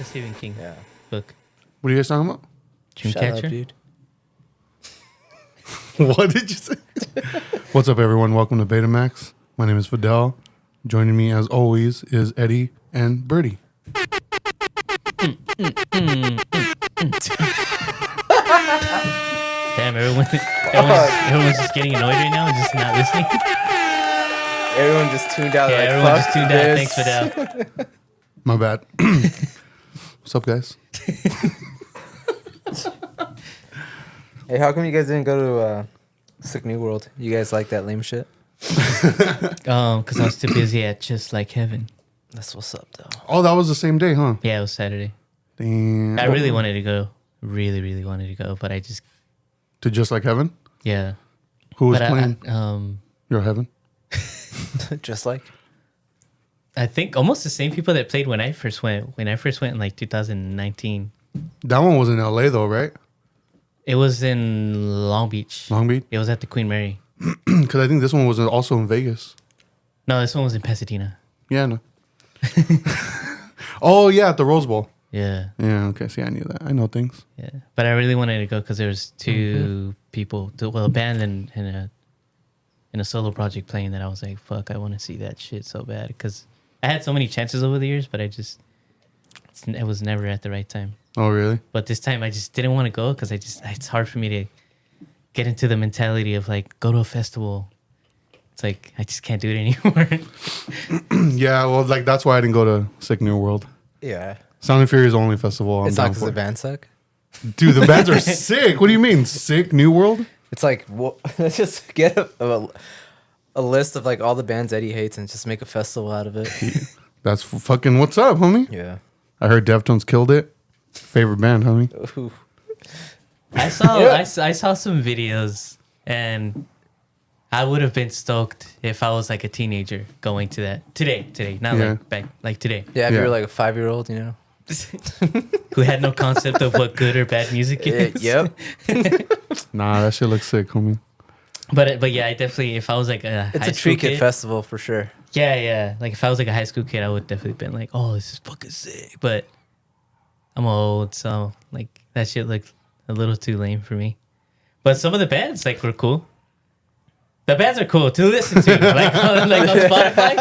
the Stephen King book. What are you guys talking about? Dreamcatcher? dude. What did you say? What's up, everyone? Welcome to Betamax. My name is Fidel. Joining me, as always, is Eddie and Birdie. Damn, everyone's just getting annoyed right now and just not listening. Everyone just tuned out. Yeah, like, everyone fuck just tuned out. this. Thanks, Fidel. My bad. What's up, guys? Hey, how come you guys didn't go to Sick New World? You guys like that lame shit? Because I was too busy at Just Like Heaven. That's what's up, though. Oh, that was the same day, huh? Yeah, it was Saturday. Damn. I really wanted to go. Really wanted to go, but I just... To Just Like Heaven? Yeah. Who was But playing? Your Heaven? Just like? I think almost the same people that played when I first went. When I first went in like 2019. That one was in LA, though, right? It was in Long Beach. Long Beach? It was at the Queen Mary. Because I think this one was also in Vegas. No, this one was in Pasadena. Yeah, no. Oh, yeah, at the Rose Bowl. Yeah. Yeah, okay. See, I knew that. I know things. Yeah. But I really wanted to go because there was two people, a band and a solo project playing that I was like, fuck, I want to see that shit so bad. Because I had so many chances over the years, but it was never at the right time. Oh, really? But this time I just didn't want to go because it's hard for me to get into the mentality of like, go to a festival. It's like, I just can't do it anymore. Yeah, well, like that's why I didn't go to Sick New World. Yeah. Sound and Fury is the only festival I'm It's not down because for. the band suck? Dude, the bands are sick. What do you mean? Sick New World? It's like, let's just get a list of like all the bands Eddie hates and just make a festival out of it. That's fucking what's up, homie. Yeah. I heard Deftones killed it. Favorite band, homie. Ooh. I saw some videos and I would have been stoked if I was like a teenager going to that today, not Yeah. like back like today, Yeah, if Yeah. you were like a 5-year-old, you know? who had no concept of what good or bad music is. Yep. Nah, that shit looks sick, homie. But yeah, I definitely, if I was like a It's high a school tree kid kid, festival for sure. yeah, like if I was like a high school kid, I would definitely been like, oh, this is fucking sick. But I'm old, so like that shit looked a little too lame for me. But some of the bands like were cool. The bands are cool to listen to, like on Spotify,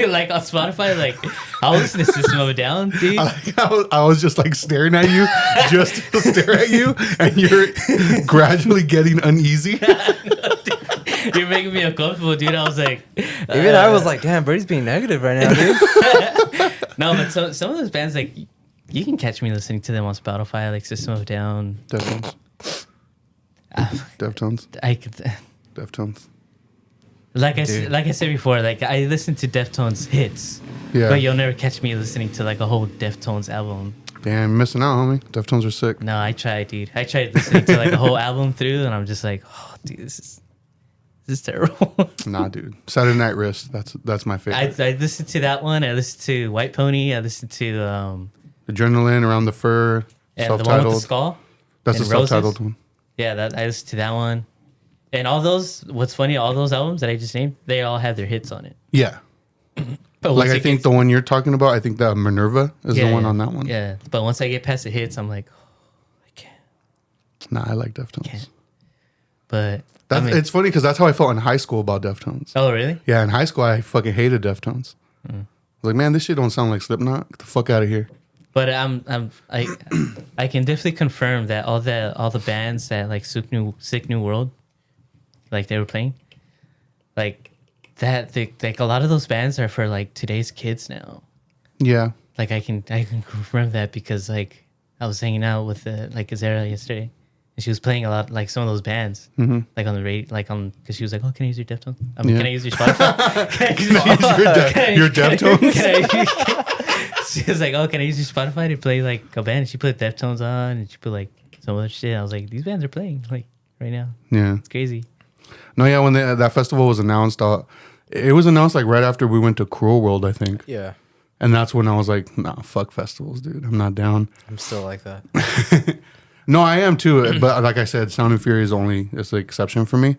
like on Spotify. Like I'll listen to System of a Down, dude. I was just like staring at you, just to stare at you, and you're gradually getting uneasy. You're making me uncomfortable, dude. I was like, Even I was like, damn, Brady's being negative right now, dude. no, but some of those bands, like you can catch me listening to them on Spotify, like System of a Down. Deftones. Deftones. I could, Deftones. like I said before, like I listen to Deftones hits, Yeah. but you'll never catch me listening to like a whole Deftones album. Damn, missing out, homie. Deftones are sick. No, I tried, dude. I tried listening to like a whole album through, and I'm just like, oh, dude, this is terrible. Nah, dude. Saturday Night Wrist. That's my favorite. I listened to that one. I listened to White Pony. I listened to Adrenaline, Around the Fur, and the one with the self-titled. skull. That's the and Roses. self-titled one. Yeah, that I listened to that one. And all those, what's funny, all those albums that I just named, they all have their hits on it. Yeah. But Like once I it think gets- the one you're talking about, I think that Minerva is the one yeah, on that one. Yeah, but once I get past the hits, I'm like, oh, I can't. Nah, I like Deftones. Can't. But That's, I mean, it's funny because that's how I felt in high school about Deftones. oh really? Yeah, in high school I fucking hated Deftones. Mm. I was like, man, this shit don't sound like Slipknot. Get the fuck out of here. But I can definitely confirm that all the bands that like Sick New World, like they were playing, like that like a lot of those bands are for like today's kids now. Yeah. Like I can confirm that because like I was hanging out with like Azera yesterday, and she was playing a lot like some of those bands, like on the radio, like on because she was like, oh, can I use your Deftones? I mean, Yeah. can I use your Spotify? Can I Your Deftones? She was like, oh, can I use your Spotify to play like a band? And she put Deftones on, and she put like some other shit. I was like, these bands are playing like right now. Yeah. It's crazy. No, yeah, when that festival was announced, it was announced like right after we went to Cruel World, I think. Yeah. And that's when I was like, nah, fuck festivals, dude. I'm not down. I'm still like that. No, I am too. But like I said, Sound and Fury is the exception for me.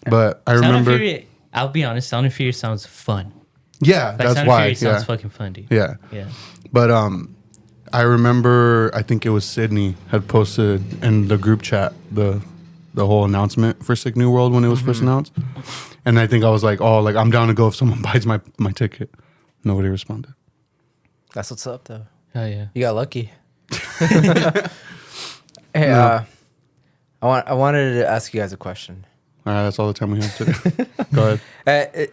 But I Sound and remember. Fury, I'll be honest, Sound and Fury sounds fun. Yeah, Like that's Sound why. and Fury Yeah. sounds fucking fun, dude. Yeah. Yeah. But I remember, I think it was Sydney had posted in the group chat the whole announcement for Sick New World when it was first announced, and I think I was like, "Oh, like I'm down to go if someone buys my ticket." Nobody responded. That's what's up, though. Oh yeah. You got lucky. Hey, No. I wanted to ask you guys a question. All right, that's all the time we have today. Go ahead.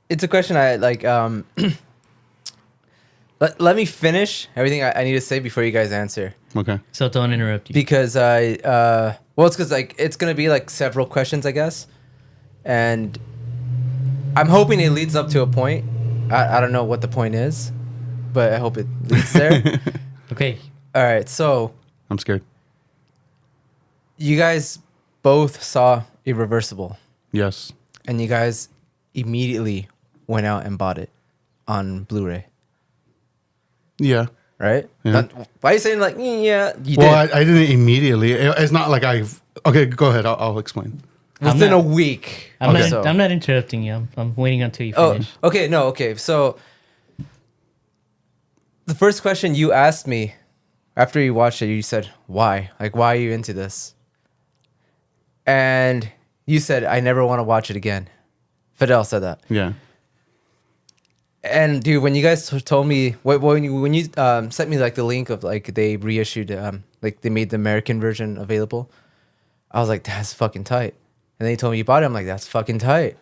It's a question I like. Let me finish everything I need to say before you guys answer. Okay. So don't interrupt you. Because well, it's because like it's gonna be like several questions, I guess, and I'm hoping it leads up to a point. I don't know what the point is, but I hope it leads there. Okay. All right, so I'm scared. you guys both saw Irreversible, Yes. and you guys immediately went out and bought it on Blu-ray, Yeah. right? Yeah. Why are you saying like yeah? You Well, did I didn't immediately. It's not like I've. Okay, go ahead. I'll explain. within not- a week. I'm Okay. not. I'm not interrupting you. I'm waiting until you Oh, finish. okay, no, okay. So the first question you asked me after you watched it, you said, "Why? Like, why are you into this?" And you said, "I never want to watch it again." Fidel said that. Yeah. And dude, when you guys told me when you sent me like the link of like they reissued like they made the American version available, I was like, that's fucking tight. And then you told me you bought it. I'm like, that's fucking tight.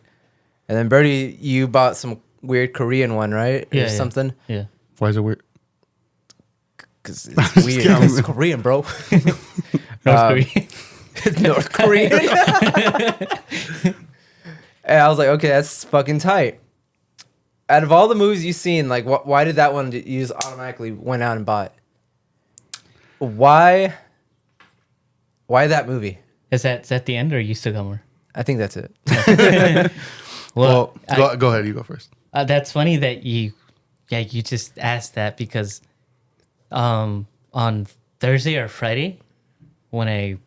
And then Bertie, you bought some weird Korean one, right? Yeah, Or something. Yeah. Why is it weird? Because it's weird. It's Korean, bro. North Korea. North Korean. And I was like, okay, that's fucking tight. Out of all the movies you've seen, like, why did that one you just automatically went out and bought? Why that movie? Is that the end, or you still got more? I think that's it. Well, I- go ahead. You go first. That's funny that you just asked that because on Thursday or Friday when I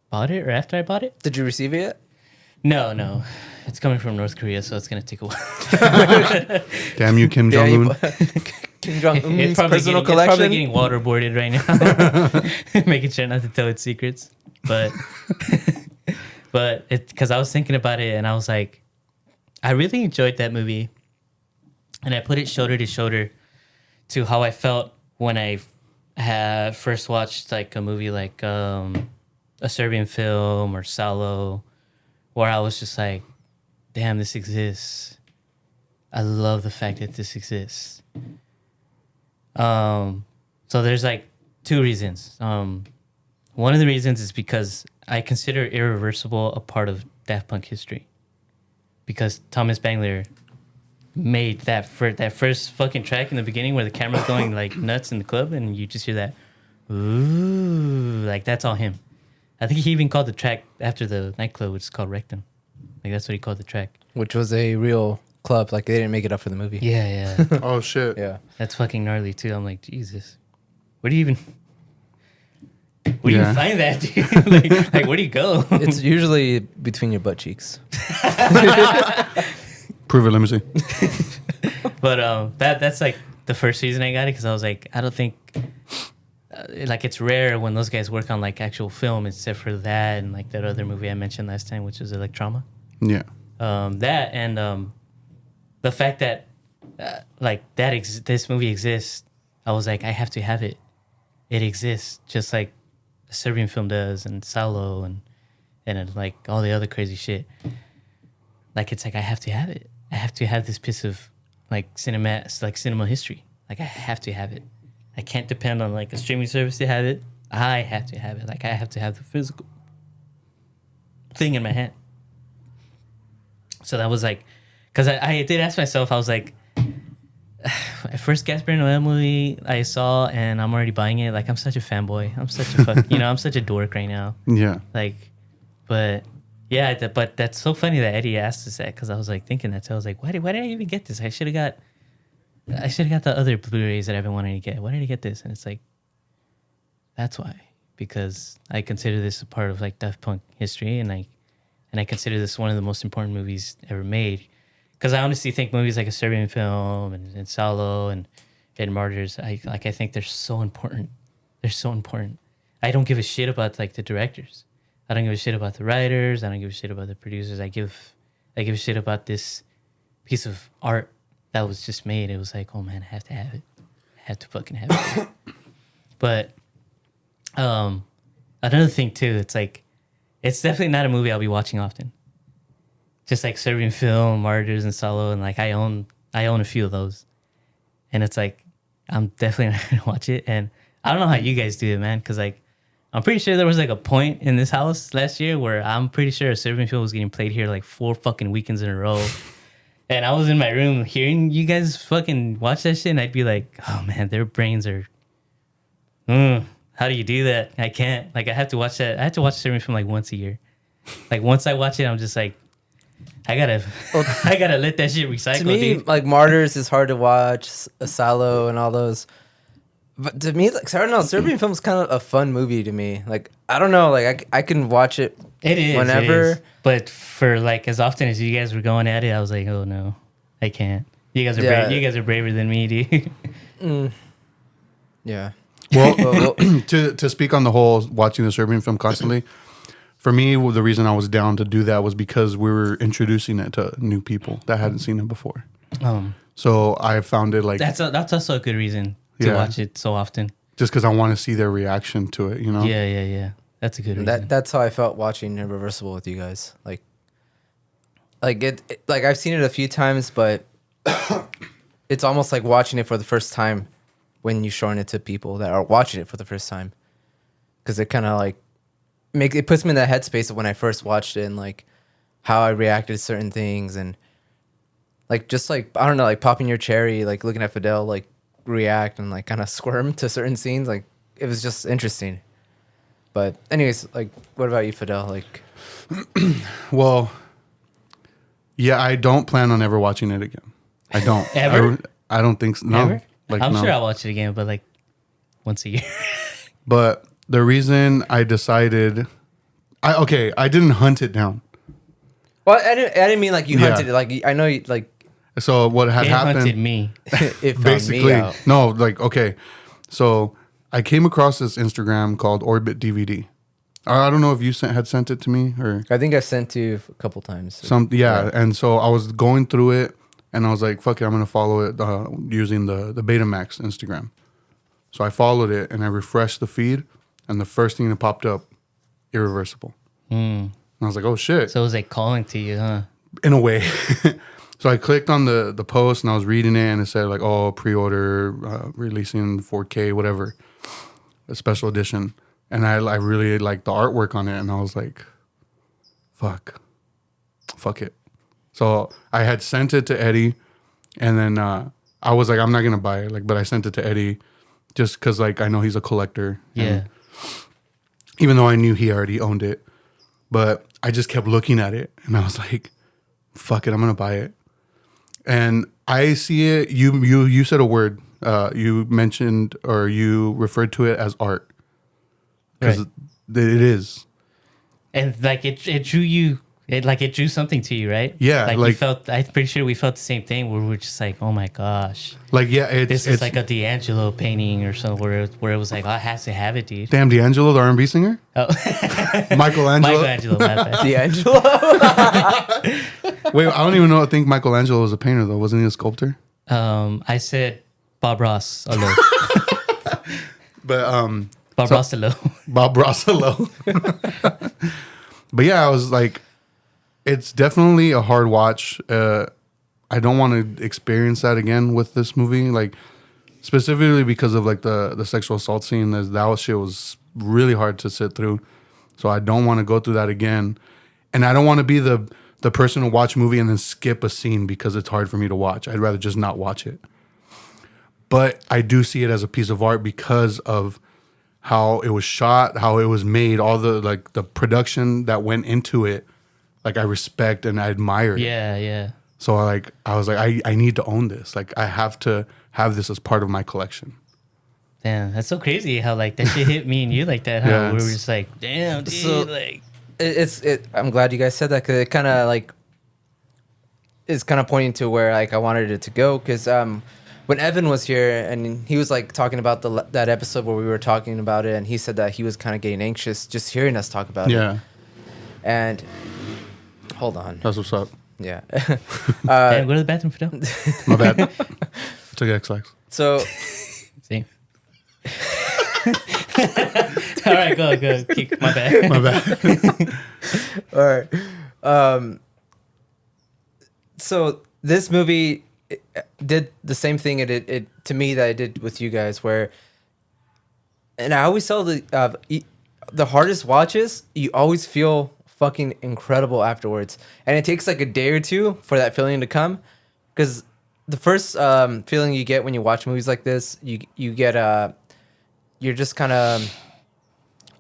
bought it or after I bought it. Did you receive it yet? No, it's coming from North Korea, so it's gonna take a while. Damn you, Kim Yeah, Jong Un. Kim Jong It's Un's probably personal getting, it's probably collection. getting waterboarded right now, making sure not to tell its secrets. But but it because I was thinking about it and I was like, I really enjoyed that movie, and I put it shoulder to shoulder to how I felt when I had first watched like a movie like a Serbian film or Salo, where I was just like, damn, this exists. I love the fact that this exists. So there's like two reasons. One of the reasons is because I consider Irreversible a part of Daft Punk history. Because Thomas Bangler made that first fucking track in the beginning where the camera's going like nuts in the club and you just hear that, ooh, like that's all him. I think he even called the track after the nightclub, which is called Rectum. Like that's what he called the track. Which was a real club. Like they didn't make it up for the movie. Yeah. Oh shit. Yeah. That's fucking gnarly too. I'm like, Jesus, where do you even find that, dude? like, where do you go? It's usually between your butt cheeks. Prove it. Let me see. But that's like the first reason I got it because I was like, I don't think like it's rare when those guys work on like actual film, except for that and like that other movie I mentioned last time, which was Electroma. Yeah. That and the fact that like this movie exists, I was like, I have to have it. It exists just like a Serbian film does, and Salo, and like all the other crazy shit. Like it's like I have to have it. I have to have this piece of like cinema history. Like I have to have it. I can't depend on like a streaming service to have it. I have to have it. Like I have to have the physical thing in my hand. So that was like, because I did ask myself, I was like, first Gaspar Noé movie I saw and I'm already buying it. Like I'm such a fanboy. I'm such a I'm such a dork right now. Yeah. Like, but yeah, but that's so funny that Eddie asked us that because I was like thinking that. So I was like, why did I even get this? I should have got the other Blu-rays that I've been wanting to get. Why did I get this? And it's like, that's why, because I consider this a part of like Daft Punk history, and I consider this one of the most important movies ever made. Because I honestly think movies like a Serbian film and Salo and and Martyrs. I think they're so important. They're so important. I don't give a shit about like the directors. I don't give a shit about the writers. I don't give a shit about the producers. I give a shit about this piece of art that was just made. It was like, oh man, I have to have it. I have to fucking have it. But another thing too, it's like, it's definitely not a movie I'll be watching often. Just like Serbian Film, Martyrs, and Solo, and like I own a few of those, and it's like I'm definitely not gonna watch it. And I don't know how you guys do it, man, because like I'm pretty sure there was like a point in this house last year where I'm pretty sure a Serbian Film was getting played here like 4 fucking weekends in a row. And I was in my room hearing you guys fucking watch that shit, and I'd be like, oh man, their brains are. How do you do that? I can't. Like, I have to watch that. I have to watch Serbian Film like once a year. Like, once I watch it, I'm just like, I gotta let that shit recycle. To me, dude. like Martyrs is hard to watch, Salo and all those. But to me, like I don't know, Serbian Film is kind of a fun movie to me. Like I don't know, like I can watch it. It is whenever. It is. But for like as often as you guys were going at it, I was like, oh no, I can't. You guys are you guys are braver than me, dude. Yeah. Well, to speak on the whole watching the Serbian film constantly, for me, the reason I was down to do that was because we were introducing it to new people that hadn't seen it before. So I found it like that's also a good reason to watch it so often. Just because I want to see their reaction to it, you know? Yeah. That's a good reason. That's how I felt watching Irreversible with you guys. Like I've seen it a few times, but it's almost like watching it for the first time when you're showing it to people that are watching it for the first time, because it kind of like it puts me in that headspace of when I first watched it and like how I reacted to certain things, and like just like I don't know, like popping your cherry, like looking at Fidel like react and like kind of squirm to certain scenes. Like it was just interesting. But anyways, like what about you, Fidel? Like well, yeah, I don't plan on ever watching it again. I don't. Ever? I don't think so. No. Ever? Like, I'm no. sure I'll watch it again, but like once a year. But the reason I decided, I didn't hunt it down. Well, I didn't mean like you hunted it. Like I know you like. So what had It happened? hunted me. It found Basically, me out. no, like okay. So I came across this Instagram called Orbit DVD. I don't know if you had sent it to me or I think I've sent to you a couple times. yeah. And so I was going through it, and I was like, "Fuck it, I'm gonna follow it using the Betamax Instagram." So I followed it, and I refreshed the feed, and the first thing that popped up, Irreversible. And I was like, "Oh shit!" So it was like calling to you, huh? In a way. So I clicked on the post, and I was reading it, and it said like, "Oh, pre-order, releasing 4K, whatever, a special edition." And I really liked the artwork on it, and I was like, fuck it. So I had sent it to Eddie, and then I was like, I'm not gonna buy it, like, but I sent it to Eddie just because like I know he's a collector. Yeah. Even though I knew he already owned it, but I just kept looking at it, and I was like, fuck it, I'm gonna buy it. And I see it. You said a word. You mentioned or you referred to it as art. Because it is, And like it drew you. It drew something to you, right? Yeah, Like like- you felt. I'm pretty sure we felt the same thing. Where we were just like, oh my gosh, like yeah, this is like a D'Angelo painting or something. Where it was like, I have to have it, dude. damn D'Angelo, the R&B singer, Oh, Michelangelo. Michelangelo, my bad. D'Angelo. Wait, I don't even know. I think Michelangelo was a painter though, wasn't he a sculptor? I said Bob Ross alone. But Bob Ross alone. Bob Rossalo. But yeah, I was like, it's definitely a hard watch. I don't want to experience that again with this movie, like specifically because of like the sexual assault scene. That shit was really hard to sit through, so I don't want to go through that again. And I don't want to be the person to watch a movie and then skip a scene because it's hard for me to watch. I'd rather just not watch it. But I do see it as a piece of art because of how it was shot, how it was made, all the like the production that went into it. Like I respect and I admire it. Yeah. So I was like, I need to own this. Like I have to have this as part of my collection. Damn, that's so crazy how like that shit hit me and you like that. Huh? Yeah, We were it's- just like, damn, dude, So- like. I'm glad you guys said that, because it kind of like is kind of pointing to where like I wanted it to go, because when Evan was here and he was like talking about that episode where we were talking about it, and he said that he was kind of getting anxious just hearing us talk about it. Yeah, And hold on. that's what's up. Yeah. Damn, go to the bathroom for now. My bad. Took X-Lax. So See. All right, go. Keep my bad. My bad. all right. So this movie did the same thing it to me that I did with you guys, where, and I always tell the hardest watches, you always feel fucking incredible afterwards, and it takes like a day or two for that feeling to come, because the first feeling you get when you watch movies like this, you get you're just kind of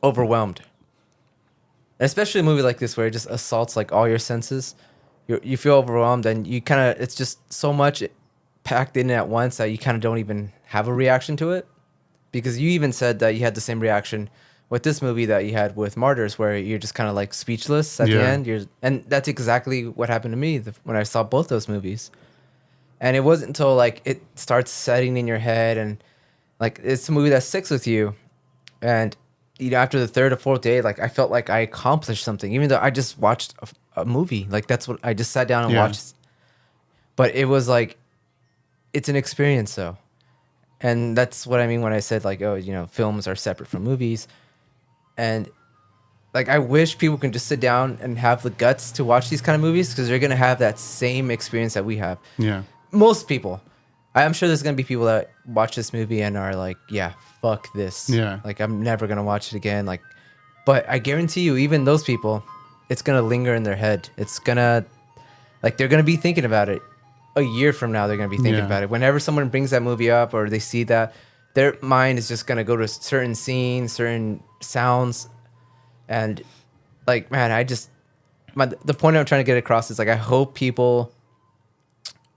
overwhelmed, especially a movie like this where it just assaults like all your senses. You feel overwhelmed, and you kind of, it's just so much packed in at once that you kind of don't even have a reaction to it, because you even said that you had the same reaction with this movie that you had with Martyrs, where you're just kind of like speechless at the end. And that's exactly what happened to me when I saw both those movies. And it wasn't until like it starts setting in your head, and like it's a movie that sticks with you, and you know, after the third or fourth day, like I felt like I accomplished something, even though I just watched a movie. Like that's what I just sat down and watched. But it was like, it's an experience though. And that's what I mean when I said like, oh, you know, films are separate from movies. And like, I wish people can just sit down and have the guts to watch these kind of movies, because they're going to have that same experience that we have. Yeah. Most people. I'm sure there's going to be people that watch this movie and are like, yeah, fuck this. Yeah. Like, I'm never going to watch it again. Like, but I guarantee you, even those people, it's going to linger in their head. It's going to, like, they're going to be thinking about it. A year from now, they're going to be thinking about it. Whenever someone brings that movie up or they see that, their mind is just going to go to certain scenes, certain sounds. And, like, man, the point I'm trying to get across is, like, I hope people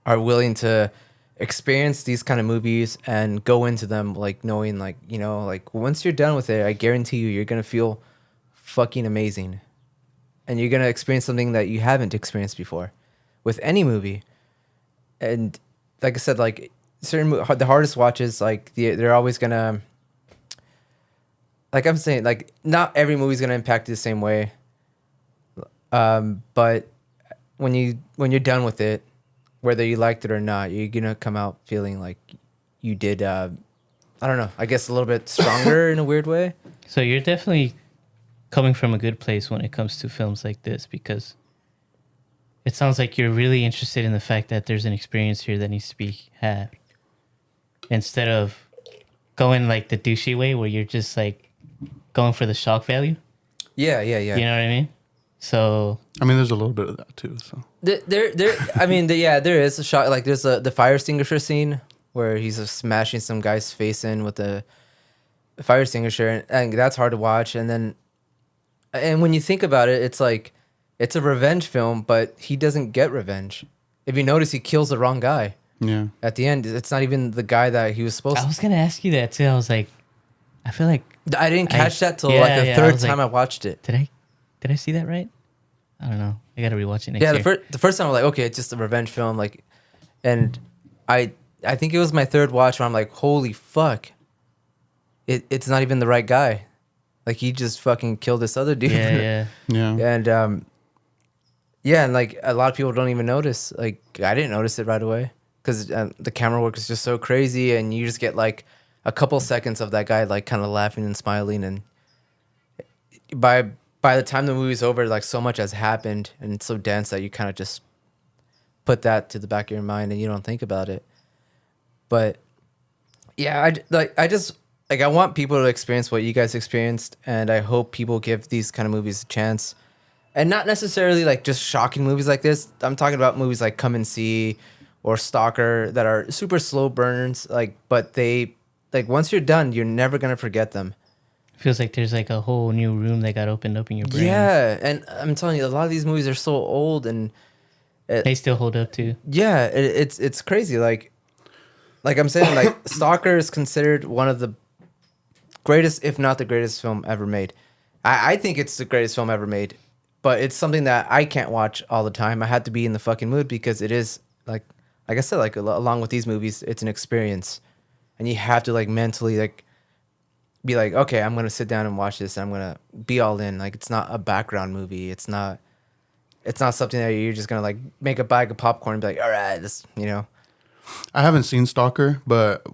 are willing to experience these kind of movies and go into them, like, knowing, like, you know, like, once you're done with it, I guarantee you're going to feel fucking amazing. And you're going to experience something that you haven't experienced before with any movie. And like I said, like the hardest watches, like they're always going to, like I'm saying, like not every movie's going to impact you the same way. But when you're done with it, whether you liked it or not, you're going to come out feeling like you did, I don't know, I guess a little bit stronger in a weird way. So you're definitely coming from a good place when it comes to films like this, because it sounds like you're really interested in the fact that there's an experience here that needs to be had, instead of going like the douchey way where you're just like going for the shock value. Yeah. You know what I mean? So I mean, there's a little bit of that too. So there is a shot. Like there's the fire extinguisher scene where he's smashing some guy's face in with the fire extinguisher, and that's hard to watch. And when you think about it, it's like, it's a revenge film, but he doesn't get revenge. If you notice, he kills the wrong guy. Yeah. At the end, it's not even the guy that he was supposed to. I was going to ask you that too. I was like, I feel like I didn't catch that till like the third time I watched it. Did I see that right? I don't know. I got to rewatch it next year. Yeah, the first time I was like, okay, it's just a revenge film. Like, and I think it was my third watch where I'm like, holy fuck. It's not even the right guy. Like, he just fucking killed this other dude. Yeah. And, yeah, and like a lot of people don't even notice. Like I didn't notice it right away because the camera work is just so crazy, and you just get like a couple seconds of that guy like kind of laughing and smiling, and by the time the movie's over, like so much has happened and it's so dense that you kind of just put that to the back of your mind and you don't think about it. But yeah, I want people to experience what you guys experienced, and I hope people give these kind of movies a chance. And not necessarily like just shocking movies like this. I'm talking about movies like Come and See or Stalker that are super slow burners. Like, but they, like, once you're done, you're never gonna forget them. Feels like there's like a whole new room that got opened up in your brain. Yeah, and I'm telling you, a lot of these movies are so old, and they still hold up too. Yeah, it's crazy. Like I'm saying, like Stalker is considered one of the greatest, if not the greatest film ever made. I think it's the greatest film ever made. But it's something that I can't watch all the time. I had to be in the fucking mood because it is like like I said, like along with these movies, it's an experience, and you have to like mentally like be like, okay, I'm gonna sit down and watch this, and I'm gonna be all in. Like it's not a background movie. It's not something that you're just gonna like make a bag of popcorn and be like, all right, this, you know. I haven't seen Stalker, but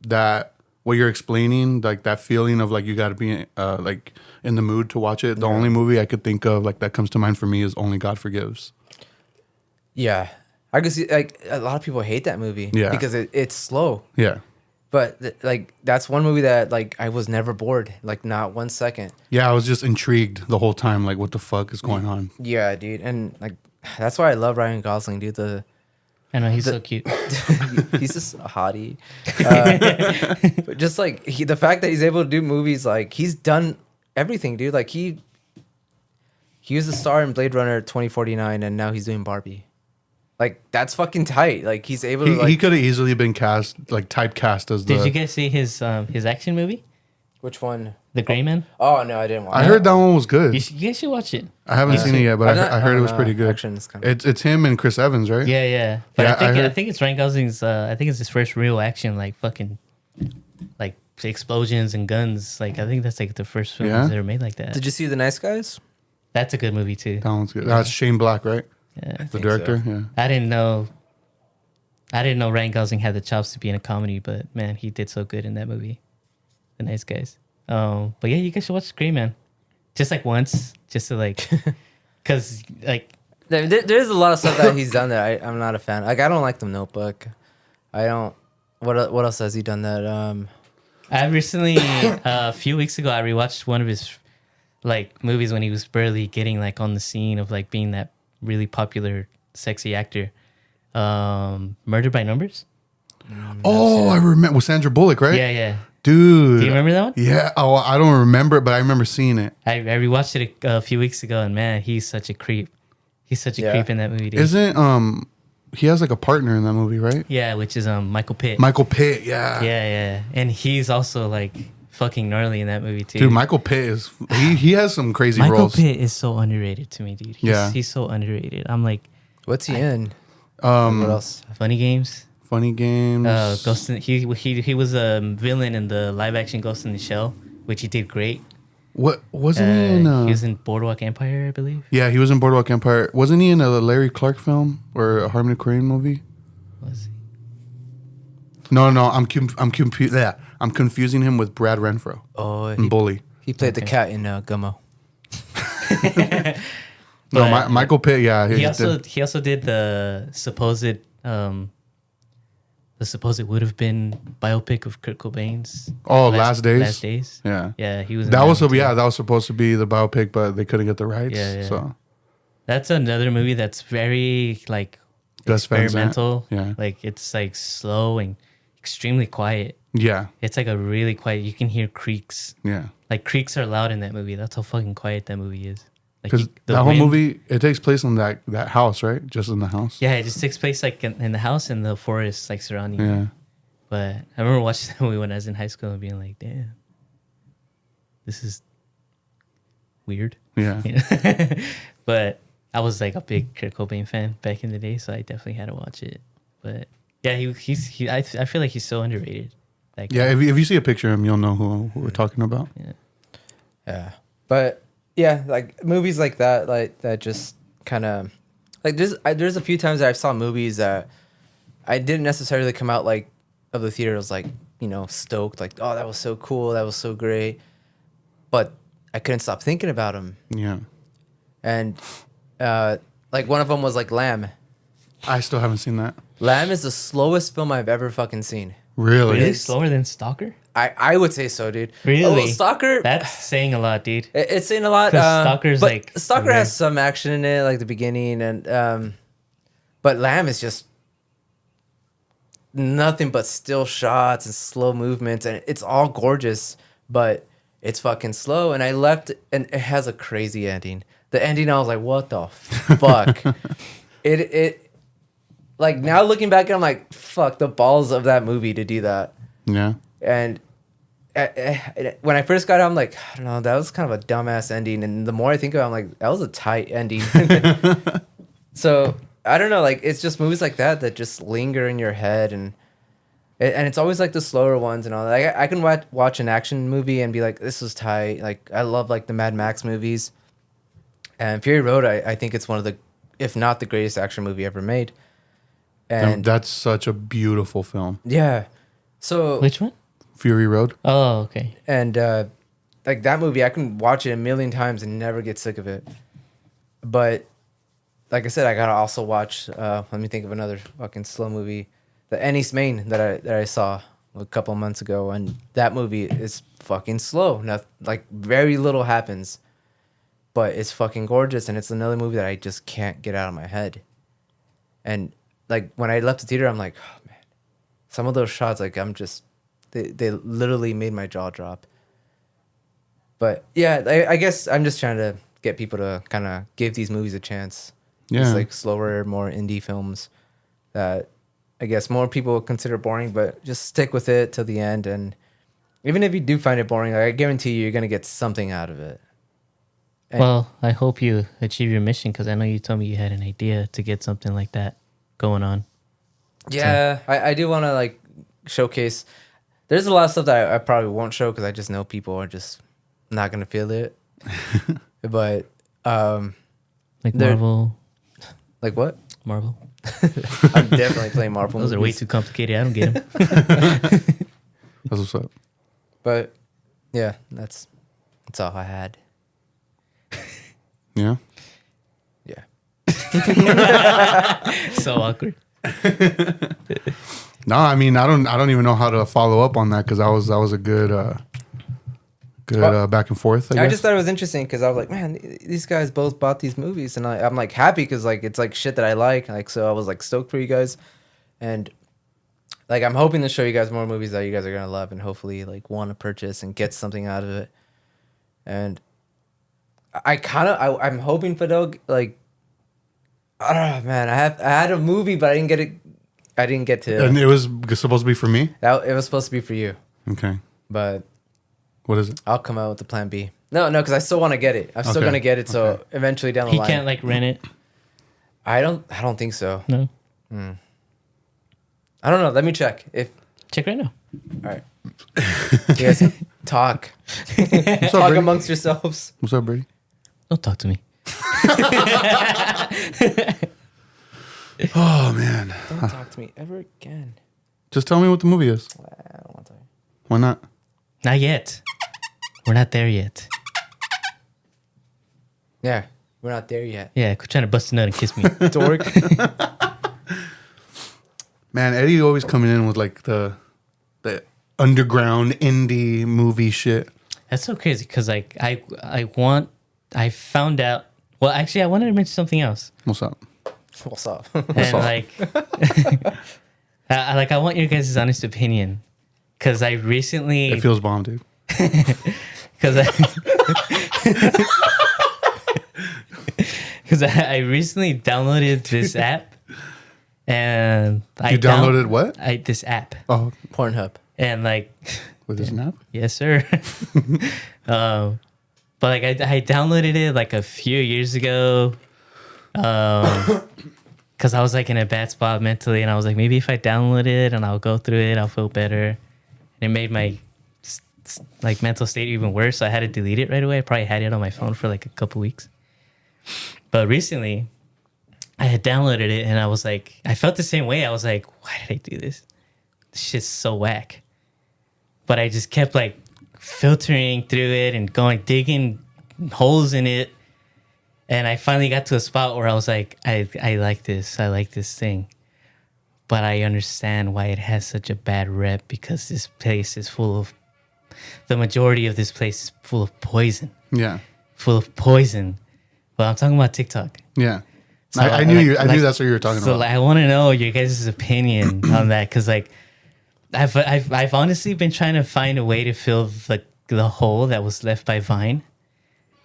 that what you're explaining, like that feeling of like you got to be like in the mood to watch it. The only movie I could think of like that comes to mind for me is Only God Forgives. Yeah, I could see like a lot of people hate that movie. Yeah. Because it's slow. Yeah. But like that's one movie that like I was never bored, like not 1 second. Yeah, I was just intrigued the whole time. Like, what the fuck is going on? Yeah, dude, and like that's why I love Ryan Gosling, dude. I know he's so cute. He's just a hottie. But just like the fact that he's able to do movies, like he's done everything, dude. Like he was the star in Blade Runner 2049, and now he's doing Barbie. Like that's fucking tight. Like he's able to. Like, He could have easily been cast, like typecast as the. Did you guys see his action movie, which one? The Gray Man? Oh no, I didn't watch. I heard that one was good. You guys should watch it. I haven't seen it yet, but I heard it was pretty good. Action is kind of. It's him and Chris Evans, right? Yeah, yeah. But Yeah, I I heard- think it's Ryan Gosling's. I think it's his first real action, like fucking, like explosions and guns. Like I think that's like the first film Yeah? he's ever made like that. Did you see The Nice Guys? That's a good movie too. That one's good. That's Shane Black, right? Yeah. The think director. so. Yeah. I didn't know Ryan Gosling had the chops to be in a comedy, but man, he did so good in that movie. The Nice Guys. But yeah, you guys should watch Gray Man, just like once, just to like, cause like There's a lot of stuff that he's done that I'm not a fan. Like I don't like The Notebook. I don't. What else has he done that? I recently a few weeks ago I rewatched one of his like movies when he was barely getting like on the scene of like being that really popular sexy actor. Murder by Numbers. Oh, I remember with Sandra Bullock, right? Yeah, yeah. Dude. Do you remember that one? Yeah. Oh, I don't remember it, but I remember seeing it. I rewatched it a few weeks ago, and man, he's such a creep. He's such a Yeah. creep in that movie. Dude. Isn't he has like a partner in that movie, right? Yeah, which is Michael Pitt. Michael Pitt. Yeah. Yeah, yeah, and he's also like fucking gnarly in that movie too. Dude, Michael Pitt is he has some crazy Michael roles. Pitt is so underrated to me, dude. He's so underrated. I'm like What's he in? What else? Funny Games. Funny Games. Ghost in, he was a villain in the live action Ghost in the Shell, which he did great. What wasn't he in? He was in Boardwalk Empire, I believe. Yeah, he was in Boardwalk Empire. Wasn't he in a Larry Clark film or a Harmony Korine movie? Was he? No, I'm confused. Yeah, I'm confusing him with Brad Renfro Oh, in Bully. he played the cat in Gummo. No, But Michael Pitt. Yeah, he also did the supposed would have been biopic of Kurt Cobain's. Last Days. Last Days. Yeah, Yeah, he was. In that was one too. that was supposed to be the biopic, but they couldn't get the rights. Yeah, yeah. So That's another movie that's very like Gus Van Sant. experimental. Yeah. Like it's like slow and extremely quiet. Yeah, It's like a really quiet. You can hear creaks. yeah. Like creaks are loud in that movie. That's how fucking quiet that movie is. Like Because the that whole wind- movie, it takes place in that house, right? Just in the house. Yeah, it just takes place like in the house and the forest like surrounding. Yeah. It. But I remember watching that movie when I was in high school and being like, damn, this is weird. Yeah. You know? But I was like a big Kurt Cobain fan back in the day, so I definitely had to watch it. But yeah, I feel like he's so underrated. Like Yeah, if you see a picture of him, you'll know who we're talking about. Yeah, but yeah, like movies like that just kind of like there's a few times that I saw movies that I didn't necessarily come out like of the theater. I was like, you know, stoked, like, oh, that was so cool, that was so great, but I couldn't stop thinking about them. Yeah. And like one of them was like Lamb. I still haven't seen that. Lamb is the slowest film I've ever fucking seen. Really? really is- slower than Stalker. I would say so, dude. Really? Oh, Stalker. That's saying a lot, dude. It's saying a lot. 'Cause Stalker's but like Stalker weird. has some action in it, like the beginning, and but Lamb is just nothing but still shots and slow movements, and it's all gorgeous, but it's fucking slow. And I left, and it has a crazy ending. The ending, I was like, what the fuck? it like now looking back, I'm like, fuck the balls of that movie to do that. Yeah. And when I first got it, I'm like, I don't know, that was kind of a dumbass ending. And the more I think about it, I'm like, that was a tight ending. So I don't know, like it's just movies like that just linger in your head, and it's always like the slower ones and all that. Like, I can watch an action movie and be like, this was tight. Like I love like the Mad Max movies, and Fury Road. I think it's one of the, if not the greatest action movie ever made. And that's such a beautiful film. yeah, so Which one? Fury Road. Oh, okay. and like that movie, I can watch it a million times and never get sick of it. But like I said, I gotta also watch. Let me think of another fucking slow movie, the Ennis Main that I saw a couple months ago, and that movie is fucking slow. Not like very little happens, but it's fucking gorgeous, and it's another movie that I just can't get out of my head. And like when I left the theater, I'm like, oh man, some of those shots, like I'm just, they literally made my jaw drop. But yeah, I guess I'm just trying to get people to kind of give these movies a chance. Yeah. It's like slower, more indie films that I guess more people consider boring, but just stick with it till the end. And even if you do find it boring, like, I guarantee you're going to get something out of it. And Well, I hope you achieve your mission because I know you told me you had an idea to get something like that going on. yeah, I do want to like showcase. There's a lot of stuff that I probably won't show because I just know people are just not going to feel it. But Like There- Marvel. like what? Marvel. I'm definitely playing Marvel Those are way movies. too complicated. I don't get them. That's what's up. But yeah, that's all I had. Yeah. Yeah. So awkward. No, I mean, I don't even know how to follow up on that because that was a good back and forth. I I guess. just thought it was interesting because I was like, man, these guys both bought these movies, and I'm like happy because like it's like shit that I like, so I was like stoked for you guys, and like I'm hoping to show you guys more movies that you guys are gonna love and hopefully like want to purchase and get something out of it. And I'm hoping for like, oh man, I had a movie but I didn't get it. I didn't get to. And it was supposed to be for me. It was supposed to be for you, Okay. but What is it? I'll come out with the plan B. No, because I still want to get it. I'm still Okay. gonna get it. So Okay. eventually down the He line, can't like rent it. I don't think so. No. I don't know. Let me check. Check right now. All right. You guys talk. What's up, Talk Brady? amongst yourselves. What's up, Brady? Don't talk to me. Oh man, Don't talk to me ever again. just tell me what the movie is. I don't want to tell you. Why not? Not yet. We're not there yet. Yeah, we're not there yet. Yeah, quit trying to bust a nut and kiss me. Dork. Man, Eddie always coming in with like the underground indie movie shit. That's so crazy because like I found out. Well, actually, I wanted to mention something else. What's up? What's up? And up? like, I want your guys' honest opinion because I recently It feels bomb, dude. because I recently downloaded this app and I You downloaded what? this app Oh, Pornhub. and like with this app? yes sir. But like I downloaded it like a few years ago because I was like in a bad spot mentally and I was like maybe if I download it and I'll go through it I'll feel better, and it made my like mental state even worse, so I had to delete it right away. I probably had it on my phone for like a couple weeks, but recently I had downloaded it and I was like, I felt the same way. I was like, why did I do this? This shit's so whack. But I just kept like filtering through it and digging holes in it. And I finally got to a spot where I was like, I like this. I like this thing. But I understand why it has such a bad rep because this place is the majority of this place is full of poison. Yeah. Full of poison. But I'm talking about TikTok. Yeah. So I knew like- I knew that's what you were talking So about. like, I want to know your guys' opinion on that because like I've honestly been trying to find a way to fill the hole that was left by Vine,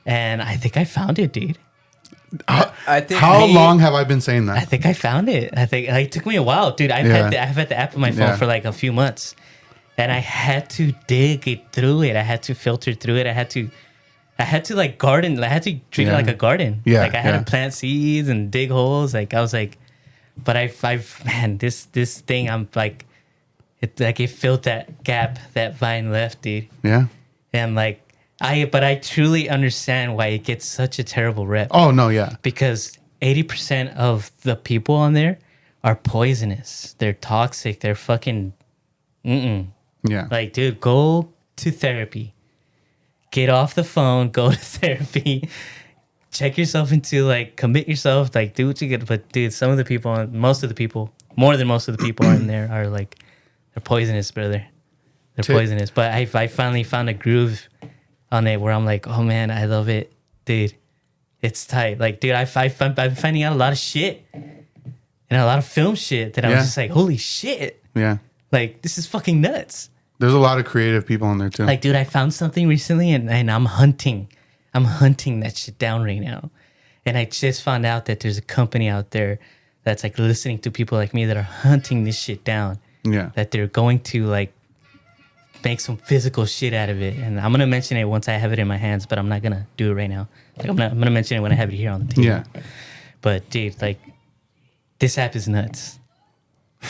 and I think I found it, dude. I think How long have I been saying I that? think I found it. I think like, it took me a while, dude. I've Yeah. had the app on my phone Yeah. for like a few months, and I had to dig it through it. I had to filter through it. I had to like garden. I had to treat it Yeah. like a garden. Yeah, Like I had yeah. to plant seeds and dig holes. Like I was like, But I've man, this thing, I'm like, it filled that gap that Vine left, dude. Yeah. And like, but I truly understand why it gets such a terrible rep. Oh no, yeah. Because 80% of the people on there are poisonous. They're toxic. They're fucking, Yeah. like, dude, go to therapy. Get off the phone. Go to therapy. Check yourself into, like, commit yourself. Like, do what you get. But dude, some of the people, most of the people, more than most of the people in there are like, they're poisonous, brother. They're poisonous. But I finally found a groove on it where I'm like, oh man, I love it, dude. It's tight. Like, dude, I'm finding out a lot of shit and a lot of film shit that I was just like, holy shit. Yeah. Like, this is fucking nuts. There's a lot of creative people on there too. Like, dude, I found something recently and I'm hunting. I'm hunting that shit down right now. And I just found out that there's a company out there that's like listening to people like me that are hunting this shit down. Yeah. That they're going to like make some physical shit out of it. And I'm going to mention it once I have it in my hands, but I'm not going to do it right now. Like, I'm going to mention it when I have it here on the table. Yeah. But dude, like, this app is nuts.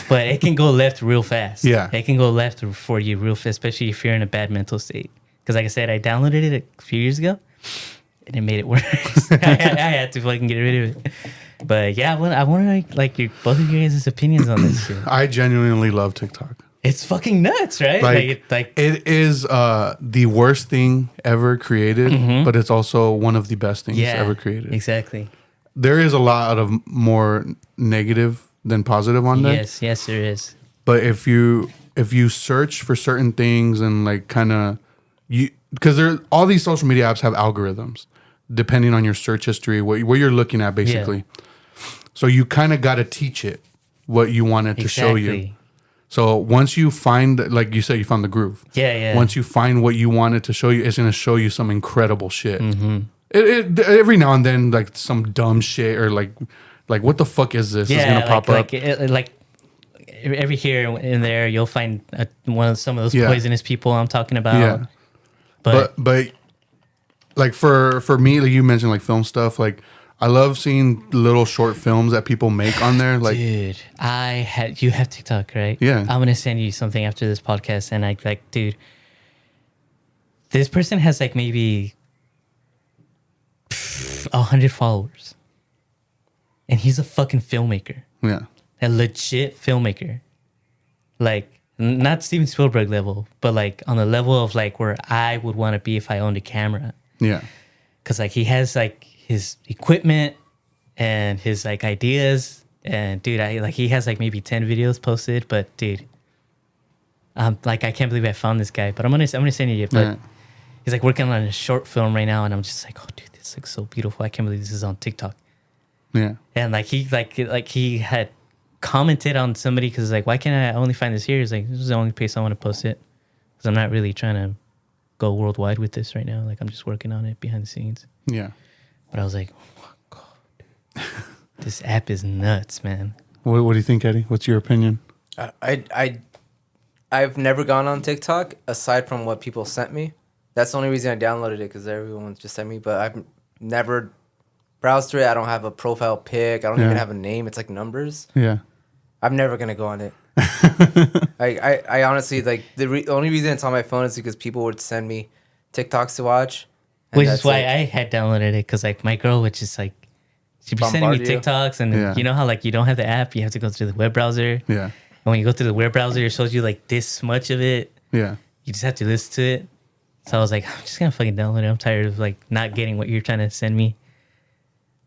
But it can go left real fast. Yeah. It can go left for you real fast, especially if you're in a bad mental state. Because like I said, I downloaded it a few years ago and it made it worse. I had to fucking get rid of it. But yeah, I want to like your both of your guys' opinions on this shit. I genuinely love TikTok. It's fucking nuts, right? It is the worst thing ever created, but it's also one of the best things ever created. Exactly. There is a lot of more negative than positive on there. Yes, there is. But if you search for certain things and like kind of because all these social media apps have algorithms depending on your search history, what you're looking at basically. Yeah. So you kind of got to teach it what you want it to show you. So once you find, like you said, you found the groove. Yeah. Once you find what you want it to show you, it's going to show you some incredible shit. It every now and then, like some dumb shit or like what the fuck is this? Yeah, it's going to pop up. Like every here and there, you'll find some of those poisonous people I'm talking about. Yeah. But like for me, like you mentioned, like film stuff, like I love seeing little short films that people make on there. Like, dude, you have TikTok, right? Yeah. I'm gonna send you something after this podcast, and I like, dude, this person has like maybe 100 followers, and he's a fucking filmmaker. Yeah. A legit filmmaker, like not Steven Spielberg level, but like on the level of like where I would want to be if I owned a camera. Yeah. Because like he has like his equipment and his like ideas, and dude, he has like maybe 10 videos posted, but dude, like I can't believe I found this guy, but I'm gonna send you it. But he's like working on a short film right now, and I'm just like, oh dude, this looks so beautiful. I can't believe this is on TikTok. Yeah. And like he had commented on somebody because like, why can't I only find this here? He's like, this is the only place I want to post it because I'm not really trying to go worldwide with this right now. Like I'm just working on it behind the scenes. Yeah. But I was like, oh my God, this app is nuts, man. What do you think, Eddie? What's your opinion? I've never gone on TikTok aside from what people sent me. That's the only reason I downloaded it because everyone just sent me. But I've never browsed through it. I don't have a profile pic. I don't even have a name. It's like numbers. Yeah. I'm never gonna go on it. I honestly like the only reason it's on my phone is because people would send me TikToks to watch. Which is why I had downloaded it because like my girl would just like she'd be sending me TikToks and you know how like you don't have the app, you have to go through the web browser. Yeah. And when you go through the web browser, it shows you like this much of it. Yeah. You just have to listen to it. So I was like, I'm just gonna fucking download it. I'm tired of like not getting what you're trying to send me.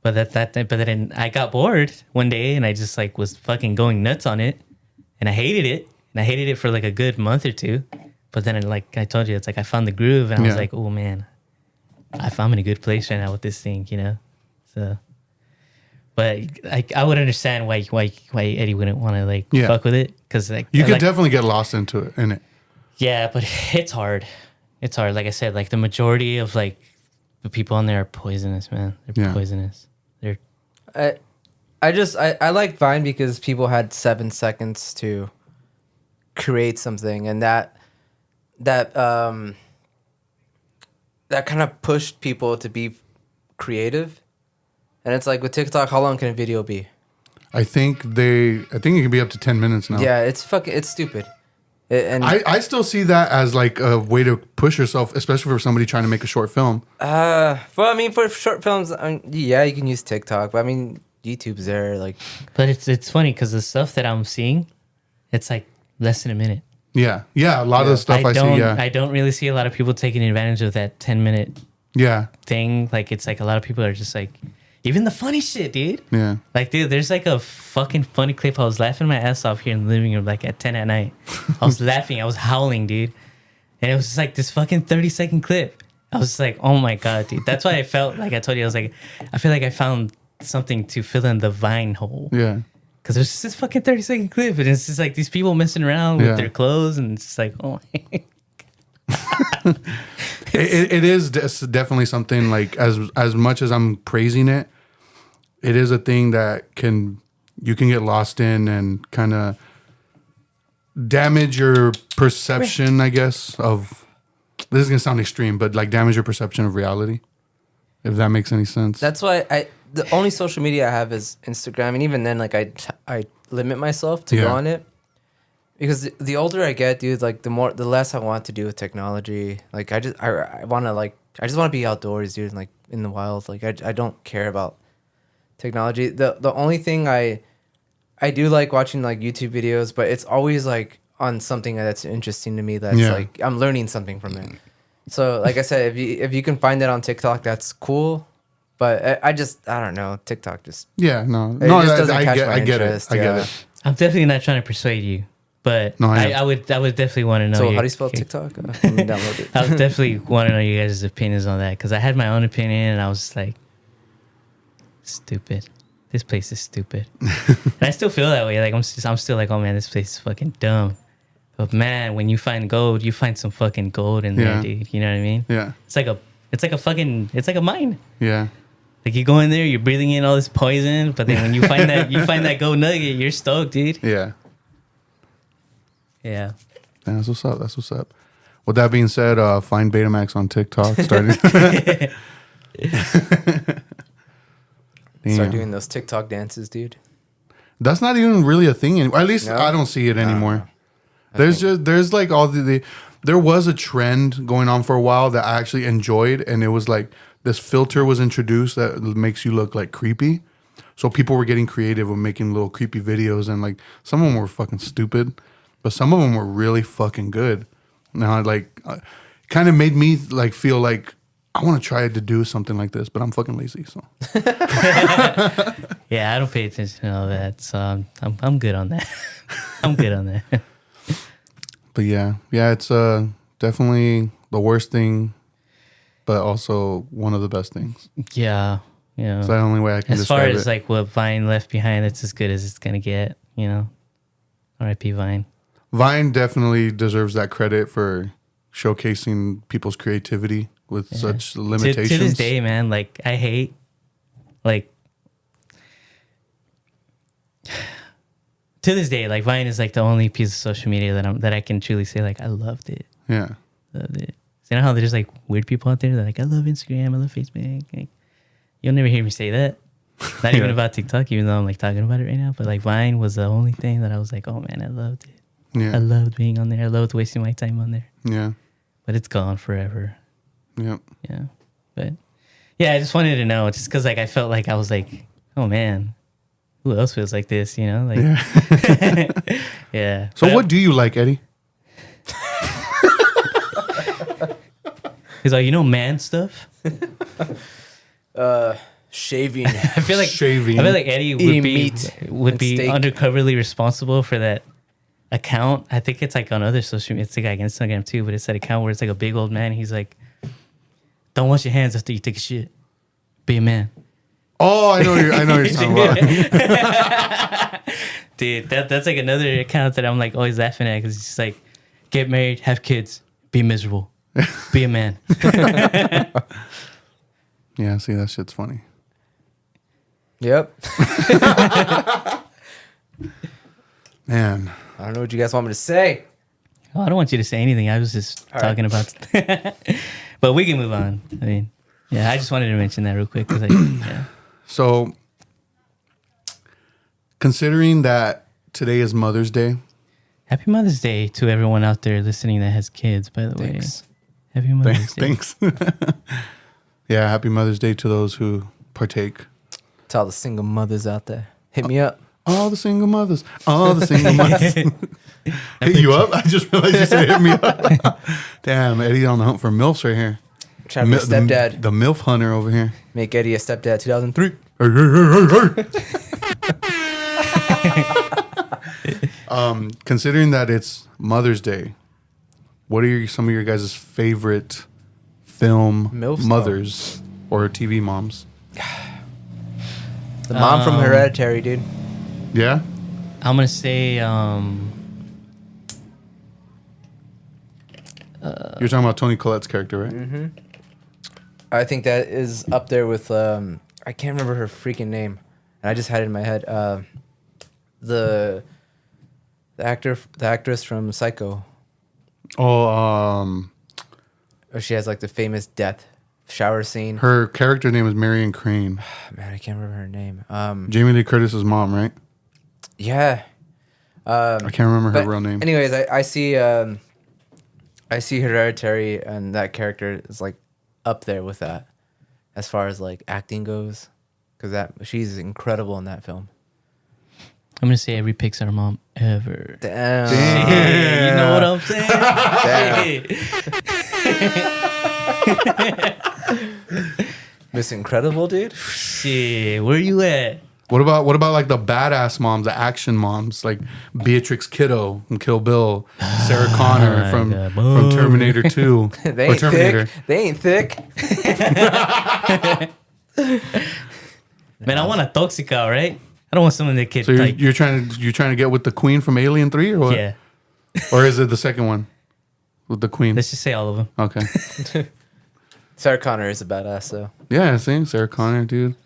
But but then I got bored one day and I just like was fucking going nuts on it, and I hated it. And I hated it for like a good month or two. But then like I told you, it's like I found the groove and I was like, oh man, I'm in a good place right now with this thing, you know. So, but I would understand why Eddie wouldn't want to like fuck with it because like you could definitely get lost in it. Yeah, but it's hard. It's hard. Like I said, like the majority of like the people on there are poisonous, man. They're poisonous. They're. I like Vine because people had 7 seconds to create something, and that kind of pushed people to be creative. And it's like with TikTok, how long can a video be? I think it can be up to 10 minutes now. Yeah, it's stupid. And I still see that as like a way to push yourself, especially for somebody trying to make a short film. well, I mean, for short films, yeah, you can use TikTok, but I mean, YouTube's there, like. But it's funny because the stuff that I'm seeing, it's like less than a minute. Yeah, a lot of the stuff I see. Yeah, I don't really see a lot of people taking advantage of that 10-minute thing. Like it's like a lot of people are just like, even the funny shit, dude. Yeah. Like, dude, there's like a fucking funny clip. I was laughing my ass off here in the living room, like at 10 at night. I was laughing. I was howling, dude. And it was just like this fucking 30-second clip. I was just like, oh my God, dude. That's why I felt like I told you, I was like, I feel like I found something to fill in the Vine hole. Yeah. Because there's just this fucking 30-second clip. And it's just like these people messing around with their clothes. And it's just like, oh my it is definitely something like as much as I'm praising it, it is a thing that you can get lost in and kind of damage your perception, I guess, of this is gonna sound extreme, but like damage your perception of reality, if that makes any sense. That's why the only social media I have is Instagram, and even then, like I limit myself to go on it. Because the older I get, dude, like the less I want to do with technology. Like I just want to be outdoors, dude, and like in the wild. Like I don't care about technology. The only thing I do like watching like YouTube videos, but it's always like on something that's interesting to me. That's like I'm learning something from it. So like I said, if you can find that on TikTok, that's cool. But I don't know, TikTok just it just doesn't catch my interest. I get it. I'm definitely not trying to persuade you. But I would definitely want to know. So how do you spell TikTok? Let me download it. I would definitely want to know you guys' opinions on that because I had my own opinion and I was just like, stupid. This place is stupid. And I still feel that way. Like I'm still like, oh man, this place is fucking dumb. But man, when you find gold, you find some fucking gold in there, dude. You know what I mean? Yeah. It's like a mine. Yeah. Like you go in there, you're breathing in all this poison, but then when you find that gold nugget, you're stoked, dude. Yeah. Yeah. That's what's up. With that being said, find Betamax on TikTok. Start doing those TikTok dances, dude. That's not even really a thing anymore. At least I don't see it anymore. There's like all there was a trend going on for a while that I actually enjoyed, and it was like this filter was introduced that makes you look like creepy. So people were getting creative with making little creepy videos, and like some of them were fucking stupid. But some of them were really fucking good. Now, like, kind of made me like feel like I want to try to do something like this, but I'm fucking lazy. So, yeah, I don't pay attention to all that, so I'm good on that. I'm good on that. But yeah, it's definitely the worst thing, but also one of the best things. Yeah. It's the only way I can. As far describe as like what Vine left behind, it's as good as it's gonna get. You know, R.I.P. Vine. Vine definitely deserves that credit for showcasing people's creativity with such limitations. To this day, man, like I hate, like, to this day, like Vine is like the only piece of social media that I can truly say like I loved it. Yeah, loved it. So you know how there's like weird people out there that are like I love Instagram, I love Facebook. Like, you'll never hear me say that. Not even about TikTok, even though I'm like talking about it right now. But like Vine was the only thing that I was like, oh man, I loved it. Yeah. I loved being on there. I loved wasting my time on there. Yeah. But it's gone forever. Yep. Yeah. But yeah, I just wanted to know just because like I felt like I was like, oh man, who else feels like this? You know? Like yeah. So what do you like, Eddie? He's like, man stuff? Shaving. I feel like Eddie would be undercoverly responsible for that account. I think it's like on other social media. It's like Instagram too, but it's that account where it's like a big old man. He's like, don't wash your hands after you take a shit. Be a man. Oh, I know you're talking about. Dude, that's like another account that I'm like always laughing at because it's just like, get married, have kids, be miserable, be a man. Yeah, see, that shit's funny. Yep. Man. I don't know what you guys want me to say. Oh, I don't want you to say anything. I was just talking about... But we can move on. I mean, yeah, I just wanted to mention that real quick. Yeah. So, Considering that today is Mother's Day. Happy Mother's Day to everyone out there listening that has kids, by the Thanks. way. Happy Mother's Day. Thanks. Yeah, happy Mother's Day to those who partake. To all the single mothers out there, hit me up. All the single mothers. All the single mothers. Hit you up? I just realized you said hit me up. Damn, Eddie on the hunt for MILFs right here. Trying to be a stepdad. The MILF hunter over here. Make Eddie a stepdad. 2003. Considering that it's Mother's Day, what are some of your guys' favorite film MILFs? mothers or TV moms? The mom from Hereditary, dude. Yeah? I'm going to say, You're talking about Toni Collette's character, right? Mm-hmm. I think that is up there with I can't remember her freaking name, and I just had it in my head. The actress from Psycho. Oh, She has like the famous death shower scene. her character name is Marion Crane. Man, I can't remember her name. Jamie Lee Curtis's mom, right? Yeah. I can't remember her But real name. Anyways, I see Hereditary, and that character is like up there with that as far as like acting goes, because she's incredible in that film. I'm going to say every Pixar mom ever. Damn. Hey, you know what I'm saying? Miss Incredible, dude. Shit, where you at? What about like the badass moms, the action moms, like Beatrix Kiddo from Kill Bill, Sarah Connor from Terminator 2 They or ain't Terminator. thick. They ain't thick. Man, I want a Toxica, right? I don't want someone that kid So you're, like you're trying to get with the queen from Alien 3 or what? yeah. Or is it the second one with the queen? Let's just say all of them. Okay. Sarah Connor is a badass, though. Yeah, see, Sarah Connor, dude.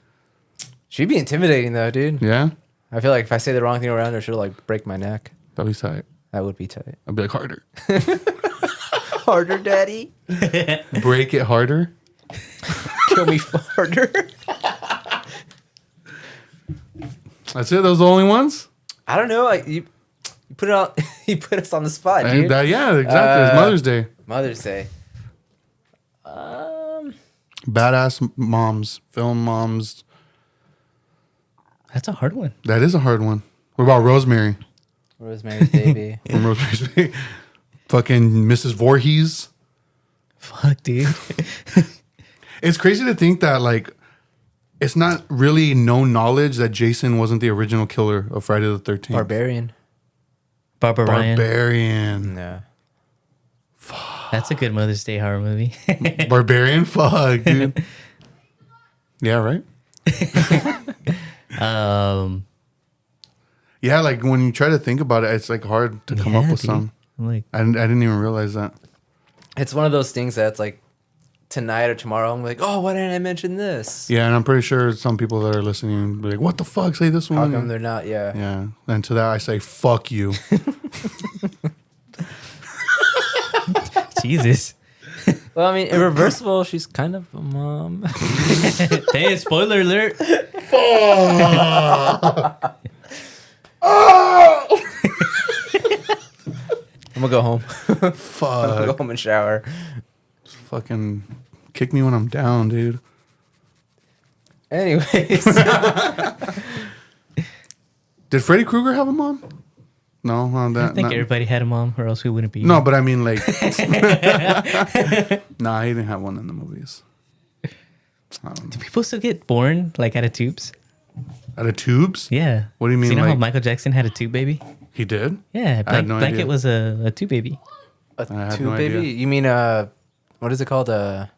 She'd be intimidating, though, dude. Yeah, I feel like if I say the wrong thing around her, she'll like break my neck. that'd be tight. That would be tight. I'd be like harder. Harder, daddy. Break it harder. Kill me harder. That's it. Those are the only ones. I don't know. Like you put it on. You put us on the spot, dude. Yeah, exactly. It's Mother's Day. Mother's Day. Badass moms, film moms. That's a hard one. That is a hard one. What about Rosemary Rosemary's Baby. from Rosemary's Baby? Fucking Mrs. Voorhees. Fuck, dude. It's crazy to think that like it's not really known knowledge that Jason wasn't the original killer of Friday the 13th. Barbarian. Barbara Ryan. Barbarian. No. That's a good Mother's Day horror movie. Barbarian? Fuck, dude. Yeah, right? Yeah, like when you try to think about it, it's like hard to come up with dude. some. Like, I didn't even realize that. It's one of those things that's like tonight or tomorrow. I'm like, oh, why didn't I mention this? Yeah, and I'm pretty sure some people that are listening will be like, what the fuck? Say this How one. come they're not? Yeah. Yeah. And to that I say, fuck you. Jesus. Well, I mean, Irreversible. She's kind of a mom. Hey, spoiler alert. I'm gonna go home. I'm gonna go Fuck. home and shower. Fucking kick me when I'm down, dude. Anyways, Did Freddy Krueger have a mom? No, I think everybody had a mom, or else we wouldn't be. No, but I mean, like, nah, he didn't have one in the movies. I don't know. Do people still get born like out of tubes? Out of tubes? Yeah. What do you mean? So you know how Like Michael Jackson had a tube baby? he did? Yeah, I had no Blanket idea. was a tube baby. a I had tube no baby. idea. You mean what is it called? The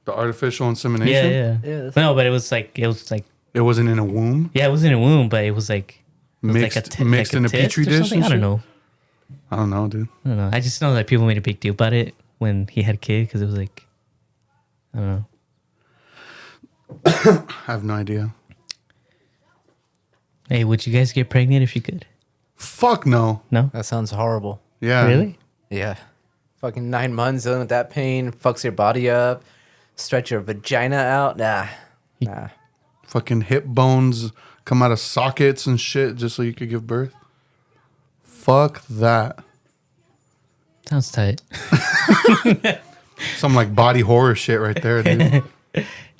artificial Yeah, insemination? yeah. Yeah, that's- No, but it was like It wasn't in a womb? yeah, it was in a womb, but it was like it was Mixed, like mixed like in a test petri or dish? something? and I don't shit? know. I don't know, dude. I don't know. I just know that people made a big deal about it when he had a kid because it was like I don't know. I have no idea. Hey, would you guys get pregnant if you could? Fuck no. No, That sounds horrible. Yeah. really? Yeah. Fucking 9 months dealing with that pain, fucks your body up, stretch your vagina out. Nah. Fucking hip bones come out of sockets and shit just so you could give birth. Fuck that. Sounds tight. Some like body horror shit right there, dude.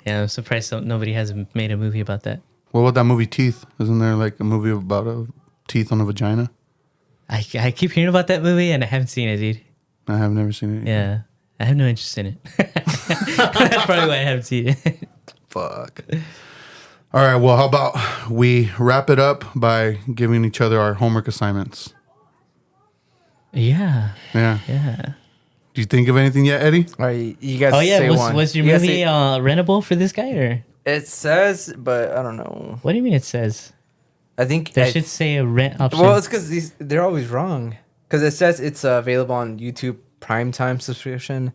Yeah, I'm surprised nobody has made a movie about that. What about that movie Teeth? Isn't there like a movie about a teeth on a vagina? I keep hearing about that movie and I haven't seen it, dude. I have never seen it. Yeah, I have no interest in it. That's probably why I haven't seen it. Fuck. All right, well, how about we wrap it up by giving each other our homework assignments? Yeah. Yeah. Do you think of anything yet, Eddie? All right, you guys. Oh yeah, say one. was your You guys movie say- rentable for this guy or It says, but I don't know. what do you mean it says? I think There I- should say a rent option. Well, it's because they're always wrong. Because it says it's available on YouTube Primetime subscription,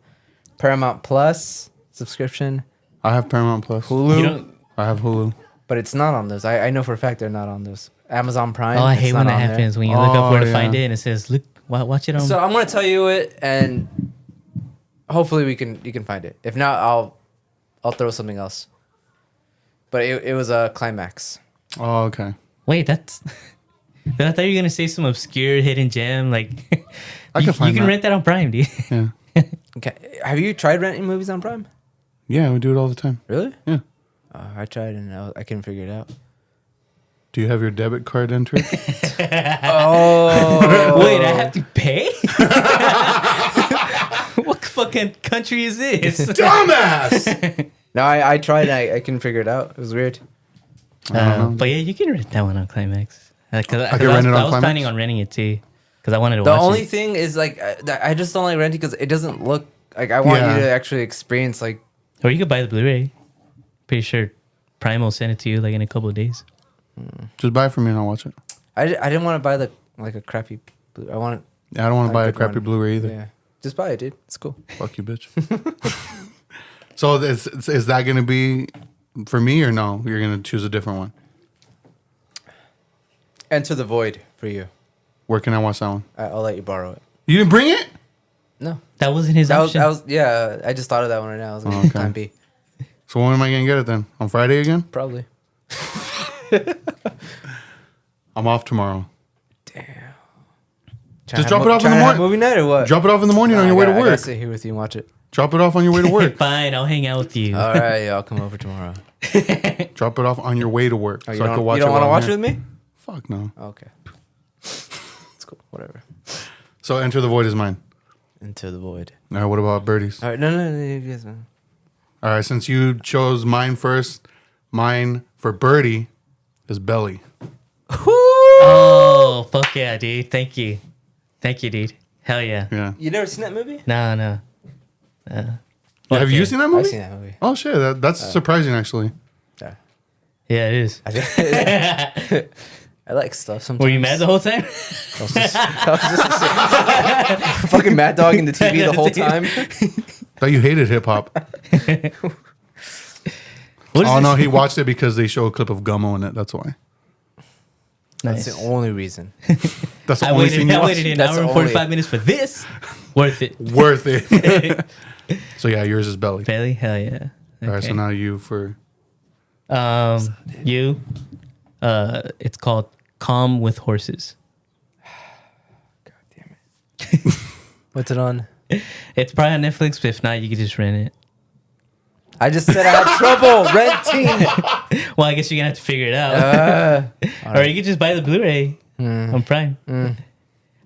Paramount Plus subscription, I have Paramount Plus. Hulu, You don't, I have Hulu. but it's not on those. I know for a fact they're not on those. Amazon Prime. oh, I it's hate not when that on there. happens when you look up where to Oh, find yeah. it and it says look watch it on. So I'm gonna tell you it, and hopefully you can find it. If not, I'll throw something else. But it was a Climax. Oh, okay. Wait, that's. I thought you were gonna say some obscure hidden gem like. I you can find can that. rent that on Prime, dude. Yeah. Okay, have you tried renting movies on Prime? Yeah, we do it all the time. Really? Yeah. I tried and I couldn't figure it out. Do you have your debit card entered? Oh, Wait, I have to pay? What fucking country is this? Dumbass! no, I tried. And I couldn't figure it out. It was weird. I don't know. But yeah, you can rent that one on Climax. Cause I can rent it on I was Climax? planning on renting it too, because I wanted to The watch only it. thing is like I just don't like renting because it doesn't look like I want Yeah. you to actually experience like. Or you could buy the Blu-ray. Pretty sure Prime will send it to you like in a couple of days. Just buy it for me and I'll watch it. I didn't want to buy the like a crappy. I want Yeah, I don't want to Like buy a good crappy one. Blu-ray either. yeah. Just buy it, dude. It's cool. Fuck you, bitch. So is that going to be for me or no? You're going to choose a different one. Enter the Void for you. Where can I watch that one? I'll let you borrow it. You didn't bring it? No, That wasn't his option. that was yeah. I just thought of that one right now. I was gonna Okay. time B So when am I going to get it then? On Friday again? probably. I'm off tomorrow. Trying to drop have it off in the trying to have morning. movie night or what? Drop it off in the morning Nah, on your way to I gotta work. sit here with you and watch it. Drop it off on your way to work. Fine, I'll hang out with you. All right, yeah, I'll come over tomorrow. Drop it off on your way to work. Oh, so I can watch you don't it want to while I'm watch it here. with me? Fuck no. Okay. It's cool. Whatever. So Enter the Void is mine. Into the Void. All right, what about Birdie's? All right, no, you guys, man. All right, since you chose mine first, mine for Birdie is Belly. Oh, fuck yeah, dude. Thank you, dude. Hell yeah. Yeah. You never seen that movie? No. Have you seen that movie? I've seen that movie. Oh shit, that's surprising actually. Yeah. Yeah, it is. I like stuff sometimes. Were you mad the whole time? I was just fucking mad dog in the TV the whole time. Thought you hated hip hop. What is Oh this? no, he watched it because they show a clip of Gummo in it. That's why. That's Nice. the only reason. That's the I only waited, thing you I watched. waited an That's hour and the only- 45 minutes for this. Worth it. Worth it. So yeah, yours is Belly. Belly? Hell yeah. All right, so Okay. now you for You. It's called Calm with Horses. God damn it. What's it on? It's probably on Netflix, but if not, you could just rent it. I just said I had trouble renting. Well, I guess you're gonna have to figure it out. Or you could just buy the Blu-ray on Prime.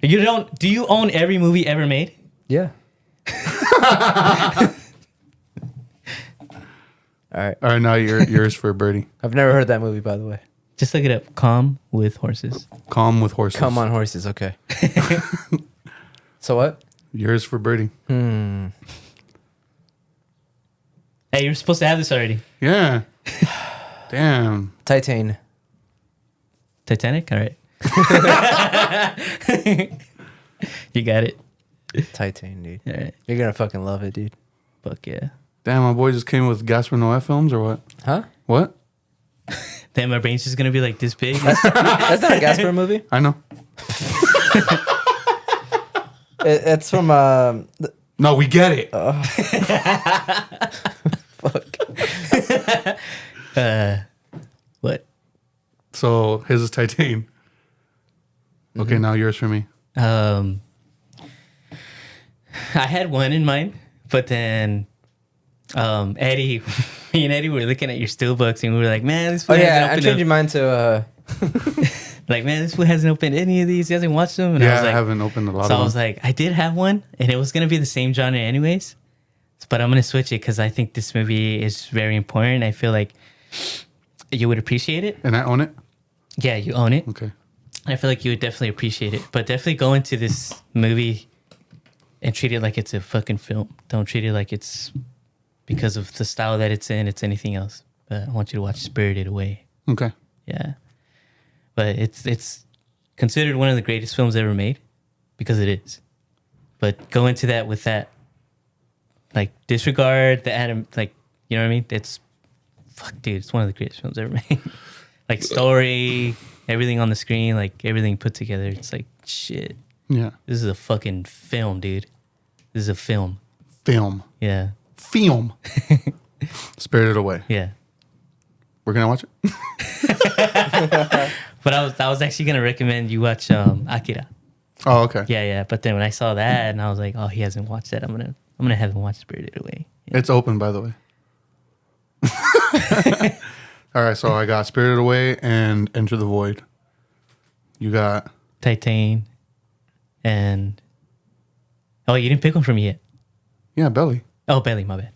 You don't? Do you own every movie ever made? Yeah. All right. all right, now yours for Birdie. I've never heard that movie, by the way. Just look it up. Calm with Horses. Calm with Horses. Come on, horses. Okay. So what? Yours for Birdie. Hey, you're supposed to have this already. Yeah. Damn. Titan. Titanic. All right. You got it. Titan, dude. All right. You're gonna fucking love it, dude. Fuck yeah. Damn, my boy just came with Gaspar Noé films or what? Huh? What? Damn, my brain's just gonna be like this big. That's not a Gasper movie. I know. It's from No, we get it. fuck. What? So his is Titan. Okay, now yours for me. I had one in mind, but then Eddie, me and Eddie were looking at your steelbooks and we were like, man, this fool hasn't I opened changed your mind to. like, man, this fool hasn't opened any of these. He hasn't watched them. And I Yeah, was I like, haven't opened a lot so of I was them. like, I did have one, and it was gonna be the same genre anyways. But I'm gonna switch it because I think this movie is very important. I feel like you would appreciate it. And I own it? Yeah, you own it. Okay. I feel like you would definitely appreciate it. But definitely go into this movie and treat it like it's a fucking film. Don't treat it like it's because of the style that it's in. It's anything else. But I want you to watch Spirited Away. Okay. Yeah, but it's considered one of the greatest films ever made because it is. But go into that with that, like, disregard the Adam, like, you know what I mean? It's fuck, dude. It's one of the greatest films ever made. Like, story, everything on the screen, like everything put together. It's like shit. Yeah. This is a fucking film, dude. This is a film. Film. Yeah, Spirited Away. yeah. We're gonna watch it. But I was actually gonna recommend you watch Akira. Oh, okay. Yeah, yeah. But then when I saw that, and I was like, oh, he hasn't watched that. I'm gonna have him watch Spirited Away. Yeah. It's open, by the way. All right, so I got Spirited Away and Enter the Void. You got Titan, and oh, you didn't pick one for me yet. Belly. Oh, Belly, my bad.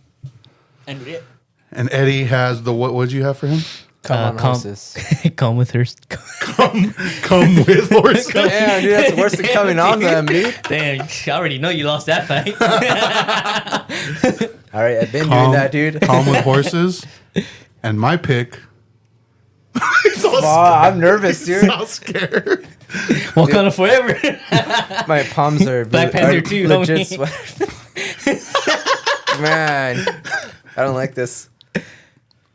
And Eddie has the what? What did you have for him? Come on, horses. Come with her. Come with horses. Damn, dude, that's worse than coming on them, dude. Damn, I already know you lost that fight. All right, I've been doing that, dude. Calm with horses, and my pick. I'm nervous, dude. I'm scared. Wakanda forever. My palms are Black Panther 2, legit homie. sweat. Man, I don't like this.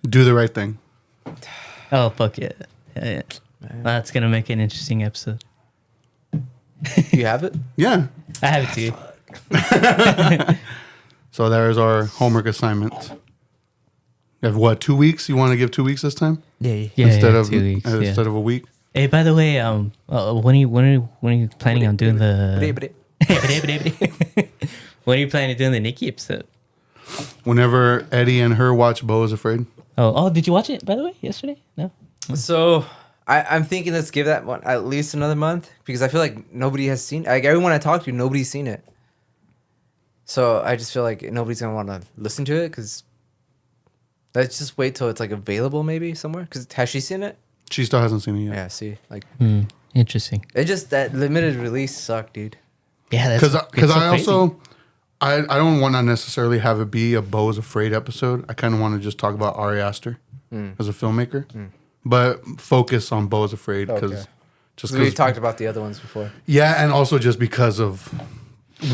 Do the right thing. Oh fuck yeah, yeah. That's gonna make an interesting episode. You have it? Yeah. I have it too. So there's our homework assignment. You have what? 2 weeks? You want to give 2 weeks this time Yeah, instead of 2 weeks. instead of a week? Hey, by the way, when are you planning on doing the? When are you planning on doing the Nikki episode? Whenever Eddie and her watch Beau is Afraid. Oh, did you watch it, by the way, yesterday? No? So I'm thinking let's give that one at least another month because I feel like nobody has seen. Like everyone I talked to, nobody's seen it. So I just feel like nobody's gonna want to listen to it because let's just wait till it's like available maybe somewhere. Because has she seen it? She still hasn't seen it yet. Yeah. See, like Interesting. it just that limited release sucked, dude. Yeah, that's Because it's so I crazy. also I don't want to necessarily have it be a Beau is Afraid episode. I kind of want to just talk about Ari Aster as a filmmaker, but focus on Beau is Afraid because Okay. just We because talked about the other ones before. yeah, and also just because of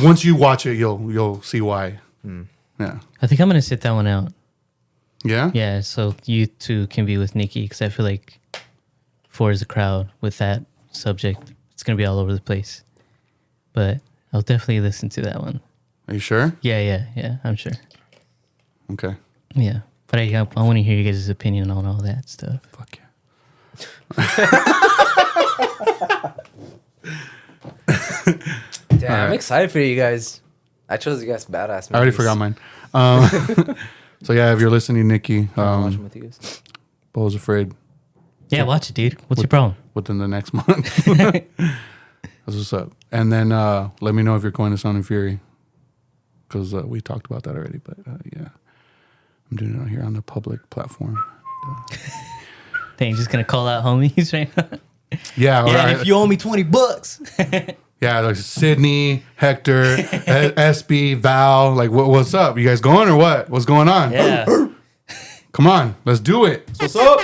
once you watch it, you'll see why. Yeah, I think I'm gonna sit that one out. yeah, Yeah, so you two can be with Nikki because I feel like for as a crowd with that subject, it's gonna be all over the place. But I'll definitely listen to that one. Are you sure? Yeah, I'm sure. Okay. Yeah, but I want to hear you guys' opinion on all that stuff. Fuck yeah. Damn, I'm excited for you guys. I chose you guys badass. I already forgot mine. So yeah, if you're listening, Nikki, I'm watching with you guys. Beau is Afraid Yeah, watch it, dude. What's your problem? within the next month. That's what's up. And then let me know if you're going to Sound and Fury because we talked about that already. But yeah, I'm doing it on here on the public platform. Dang, just gonna call out homies right now. Yeah, Yeah, right. and if you owe me $20. Yeah, like Sydney, Hector, SB, Val. Like, what's up? You guys going or what? What's going on? Yeah. Come on, let's do it. What's up?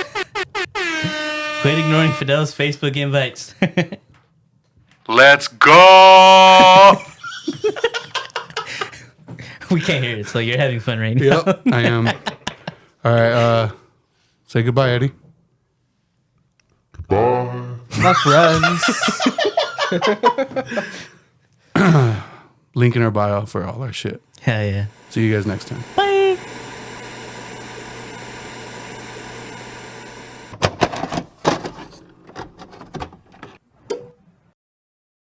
Quit ignoring Fidel's Facebook invites. Let's go. We can't hear it, so you're having fun right now. Yep, I am. All right, say goodbye, Eddie. My friends. Link in our bio for all our shit. Hell yeah. See you guys next time. Bye.